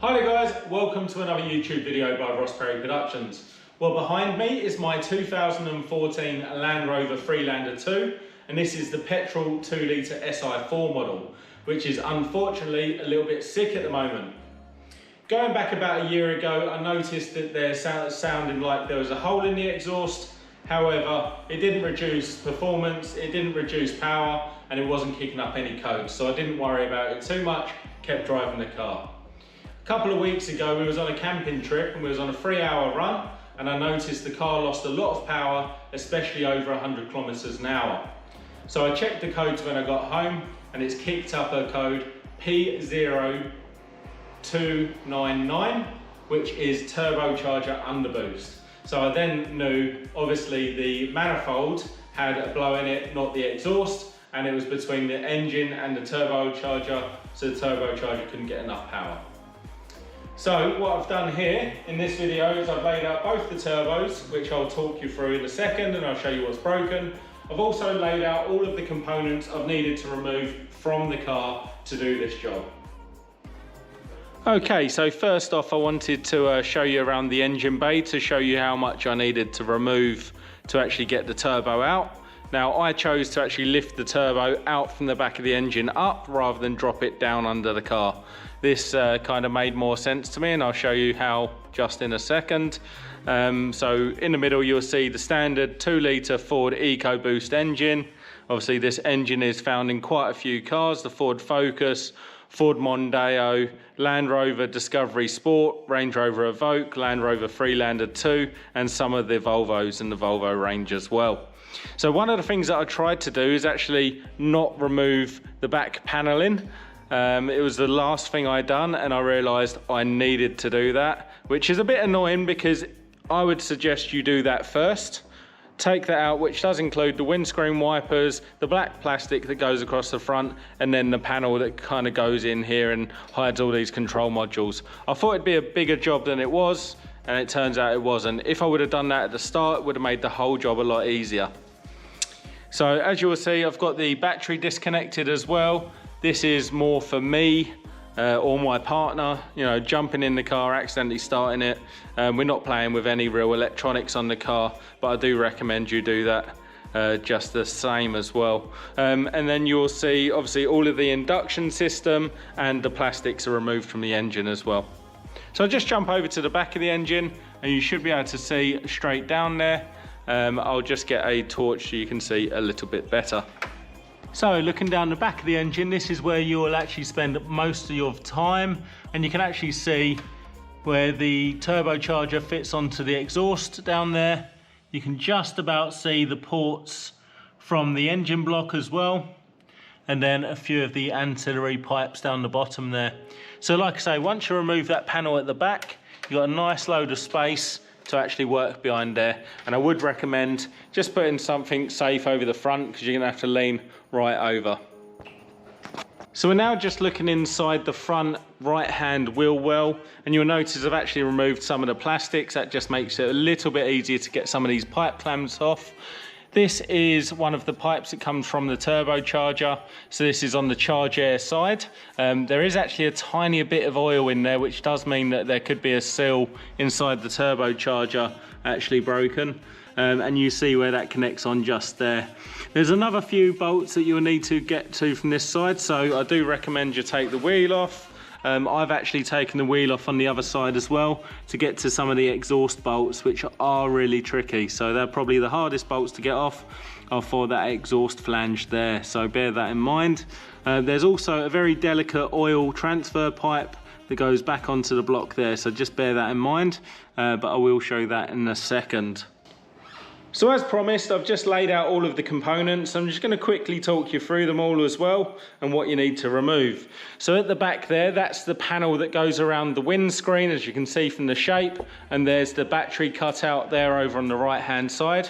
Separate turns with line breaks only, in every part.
Hi there guys, welcome to another YouTube video by Ross Perry Productions. Well, behind me is my 2014 Land Rover Freelander 2, and this is the petrol 2 litre Si4 model, which is unfortunately a little bit sick at the moment. Going back about a year ago, I noticed that there sounded like there was a hole in the exhaust. However, it didn't reduce performance, it didn't reduce power, and it wasn't kicking up any codes, so I didn't worry about it too much, kept driving the car. A couple of weeks ago, we was on a camping trip and we was on a 3-hour run, and I noticed the car lost a lot of power, especially over 100 kilometers an hour. So I checked the codes when I got home, and it's kicked up a code P0299, which is turbocharger underboost. So I then knew, obviously, the manifold had a blow in it, not the exhaust, and it was between the engine and the turbocharger, so the turbocharger couldn't get enough power. So what I've done here in this video is I've laid out both the turbos, which I'll talk you through in a second, and I'll show you what's broken. I've also laid out all of the components I've needed to remove from the car to do this job. Okay, so first off I wanted to show you around the engine bay to show you how much I needed to remove to actually get the turbo out. Now I chose to actually lift the turbo out from the back of the engine up rather than drop it down under the car. This kind of made more sense to me, and I'll show you how just in a second. So in the middle you'll see the standard 2 litre Ford Ecoboost engine. Obviously this engine is found in quite a few cars: the Ford Focus, Ford Mondeo, Land Rover Discovery Sport, Range Rover Evoque, Land Rover Freelander 2, and some of the Volvos in the Volvo range as well. So one of the things that I tried to do is actually not remove the back paneling. It was the last thing I'd done, and I realised I needed to do that, which is a bit annoying because I would suggest you do that first. Take that out, which does include the windscreen wipers, the black plastic that goes across the front, and then the panel that kind of goes in here and hides all these control modules. I thought it'd be a bigger job than it was, and it turns out it wasn't. If I would have done that at the start, it would have made the whole job a lot easier. So as you will see, I've got the battery disconnected as well. This is more for me or my partner, you know, jumping in the car, accidentally starting it. We're not playing with any real electronics on the car, but I do recommend you do that just the same as well. And then you'll see obviously all of the induction system and the plastics are removed from the engine as well. So I'll just jump over to the back of the engine and you should be able to see straight down there. I'll just get a torch so you can see a little bit better. So looking down the back of the engine, this is where you'll actually spend most of your time, and you can actually see where the turbocharger fits onto the exhaust down there. You can just about see the ports from the engine block as well, and then a few of the ancillary pipes down the bottom there. So like I say, once you remove that panel at the back, you've got a nice load of space to actually work behind there. And I would recommend just putting something safe over the front, because you're gonna have to lean right over. So we're now just looking inside the front right hand wheel well, and you'll notice I've actually removed some of the plastics. That just makes it a little bit easier to get some of these pipe clamps off. This is one of the pipes that comes from the turbocharger. So this is on the charge air side. There is actually a tiny bit of oil in there, which does mean that there could be a seal inside the turbocharger actually broken. And you see where that connects on just there. There's another few bolts that you'll need to get to from this side. So I do recommend you take the wheel off. I've actually taken the wheel off on the other side as well to get to some of the exhaust bolts, which are really tricky. So they're probably the hardest bolts to get off are for that exhaust flange there. So bear that in mind. There's also a very delicate oil transfer pipe that goes back onto the block there. So just bear that in mind, but I will show that in a second. So as promised, I've just laid out all of the components. I'm just going to quickly talk you through them all as well and what you need to remove. So at the back there, that's the panel that goes around the windscreen, as you can see from the shape, and there's the battery cutout there over on the right hand side.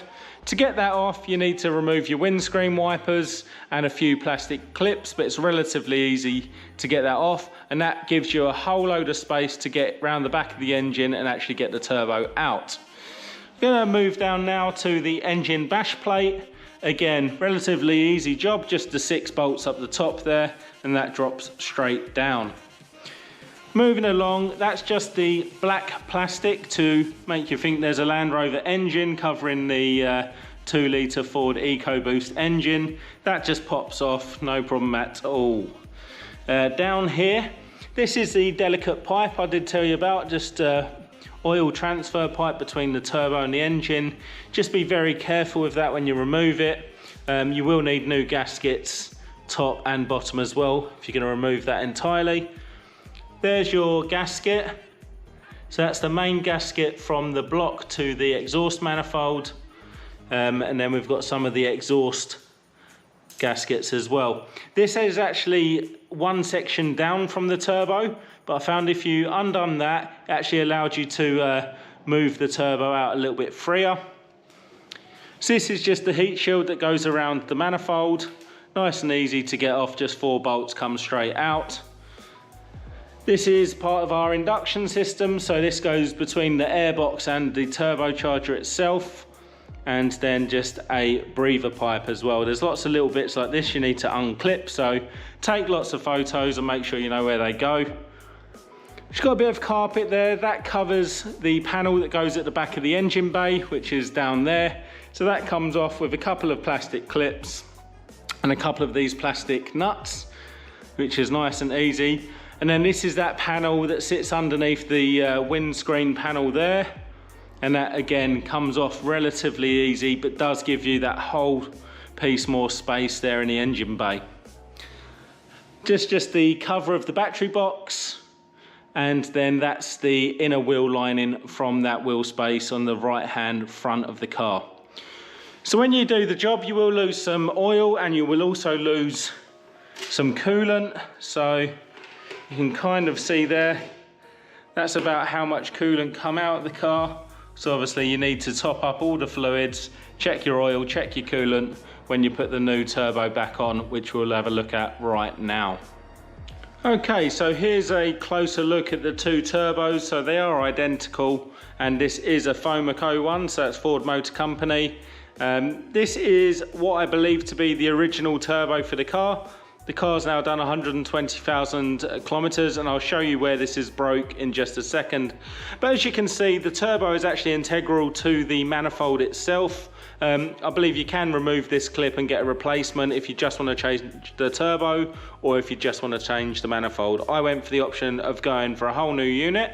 To get that off, you need to remove your windscreen wipers and a few plastic clips, but it's relatively easy to get that off, and that gives you a whole load of space to get around the back of the engine and actually get the turbo out. Going to move down now to the engine bash plate. Again, relatively easy job, just the 6 bolts up the top there, and that drops straight down. Moving along, that's just the black plastic to make you think there's a Land Rover engine covering the 2 litre Ford EcoBoost engine. That just pops off, no problem at all. Down here, this is the delicate pipe I did tell you about, just oil transfer pipe between the turbo and the engine. Just be very careful with that when you remove it. You will need new gaskets, top and bottom as well, if you're going to remove that entirely. There's your gasket. So that's the main gasket from the block to the exhaust manifold. And then we've got some of the exhaust gaskets as well. This is actually one section down from the turbo, but I found if you undone that, it actually allowed you to move the turbo out a little bit freer. So this is just the heat shield that goes around the manifold. Nice and easy to get off, just 4 bolts come straight out. This is part of our induction system, so this goes between the airbox and the turbocharger itself, and then just a breather pipe as well. There's lots of little bits like this you need to unclip, so take lots of photos and make sure you know where they go. It's got a bit of carpet there, that covers the panel that goes at the back of the engine bay, which is down there. So that comes off with a couple of plastic clips and a couple of these plastic nuts, which is nice and easy. And then this is that panel that sits underneath the windscreen panel there. And that again comes off relatively easy, but does give you that whole piece more space there in the engine bay. Just the cover of the battery box. And then that's the inner wheel lining from that wheel space on the right hand front of the car. So when you do the job, you will lose some oil and you will also lose some coolant. So you can kind of see there, that's about how much coolant come out of the car. So obviously you need to top up all the fluids, check your oil, check your coolant when you put the new turbo back on, which we'll have a look at right now. Okay, so here's a closer look at the 2 turbos. So they are identical, and this is a Evoque one, so that's Ford Motor Company. This is what I believe to be the original turbo for the car. The car's now done 120,000 kilometers, and I'll show you where this is broke in just a second. But as you can see, the turbo is actually integral to the manifold itself. I believe you can remove this clip and get a replacement if you just want to change the turbo or if you just want to change the manifold. I went for the option of going for a whole new unit,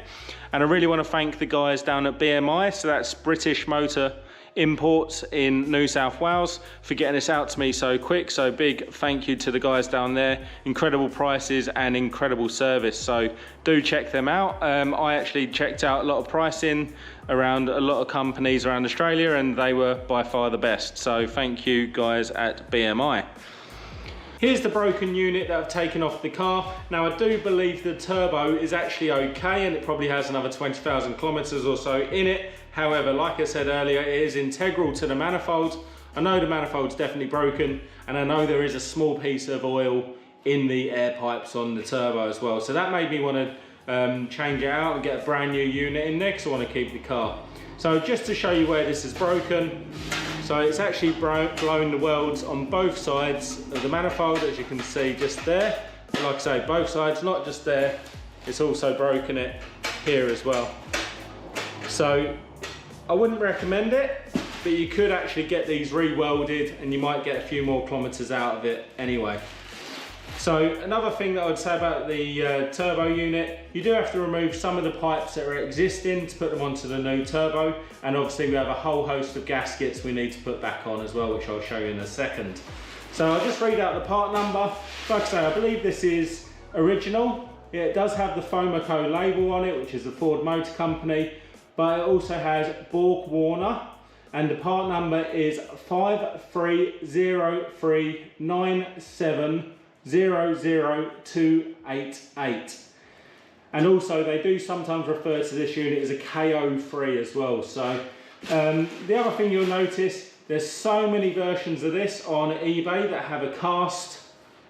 and I really want to thank the guys down at BMI, so that's British Motor Imports in New South Wales, for getting this out to me so quick. So big thank you to the guys down there. Incredible prices and incredible service, so do check them out. I actually checked out a lot of pricing around a lot of companies around Australia, and they were by far the best, so thank you guys at BMI. Here's the broken unit that I've taken off the car. Now I do believe the turbo is actually okay, and it probably has another 20,000 kilometers or so in it. However, like I said earlier, it is integral to the manifold. I know the manifold's definitely broken, and I know there is a small piece of oil in the air pipes on the turbo as well. So that made me want to change it out and get a brand new unit in there, because I want to keep the car. So just to show you where this is broken, so it's actually blown the welds on both sides of the manifold, as you can see just there. And like I say, both sides, not just there, it's also broken it here as well. So I wouldn't recommend it, but you could actually get these re-welded and you might get a few more kilometers out of it anyway. So another thing that I would say about the turbo unit, you do have to remove some of the pipes that are existing to put them onto the new turbo, and obviously we have a whole host of gaskets we need to put back on as well, which I'll show you in a second. So I'll just read out the part number. Like I say, I believe this is original. Yeah, it does have the Evoque label on it, which is the Ford Motor Company, but it also has Borg Warner, and the part number is 53039700288. And also they do sometimes refer to this unit as a KO3 as well. So the other thing you'll notice, there's so many versions of this on eBay that have a cast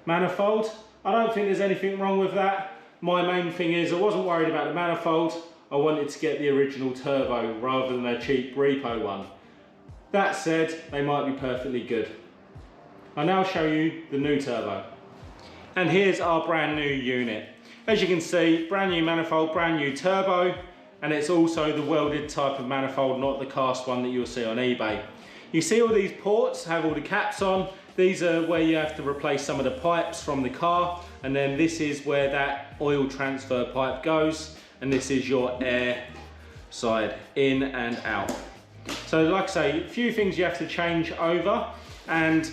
manifold. I don't think there's anything wrong with that. My main thing is I wasn't worried about the manifold. I wanted to get the original turbo rather than a cheap repo one. That said, they might be perfectly good. I'll now show you the new turbo. And here's our brand new unit. As you can see, brand new manifold, brand new turbo, and it's also the welded type of manifold, not the cast one that you'll see on eBay. You see all these ports have all the caps on. These are where you have to replace some of the pipes from the car, and then this is where that oil transfer pipe goes, and this is your air side, in and out. So like I say, a few things you have to change over, and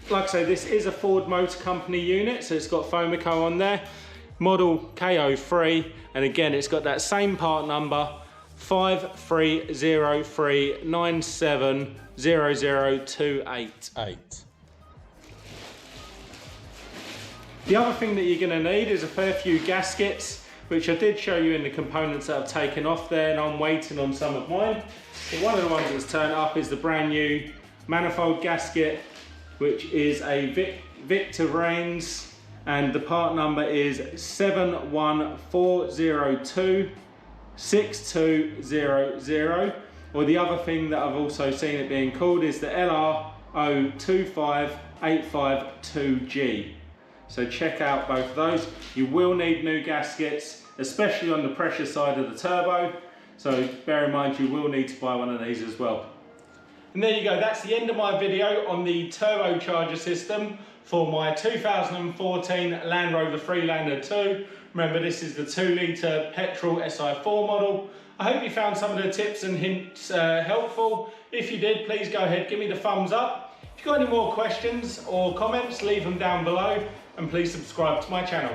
like I say, this is a Ford Motor Company unit, so it's got Fomico on there, model KO3, and again it's got that same part number 5303970028. The other thing that you're going to need is a fair few gaskets, which I did show you in the components that I've taken off there, and I'm waiting on some of mine. But one of the ones that's turned up is the brand new manifold gasket, which is a Victor Reigns, and the part number is 714026200. Or the other thing that I've also seen it being called is the LR2 Si4 So check out both of those. You will need new gaskets, especially on the pressure side of the turbo. So bear in mind you will need to buy one of these as well. And there you go, that's the end of my video on the turbocharger system for my 2014 Land Rover Freelander 2. Remember, this is the 2-litre petrol Si4 model. I hope you found some of the tips and hints helpful. If you did, please go ahead, give me the thumbs up. If you've got any more questions or comments, leave them down below, and please subscribe to my channel.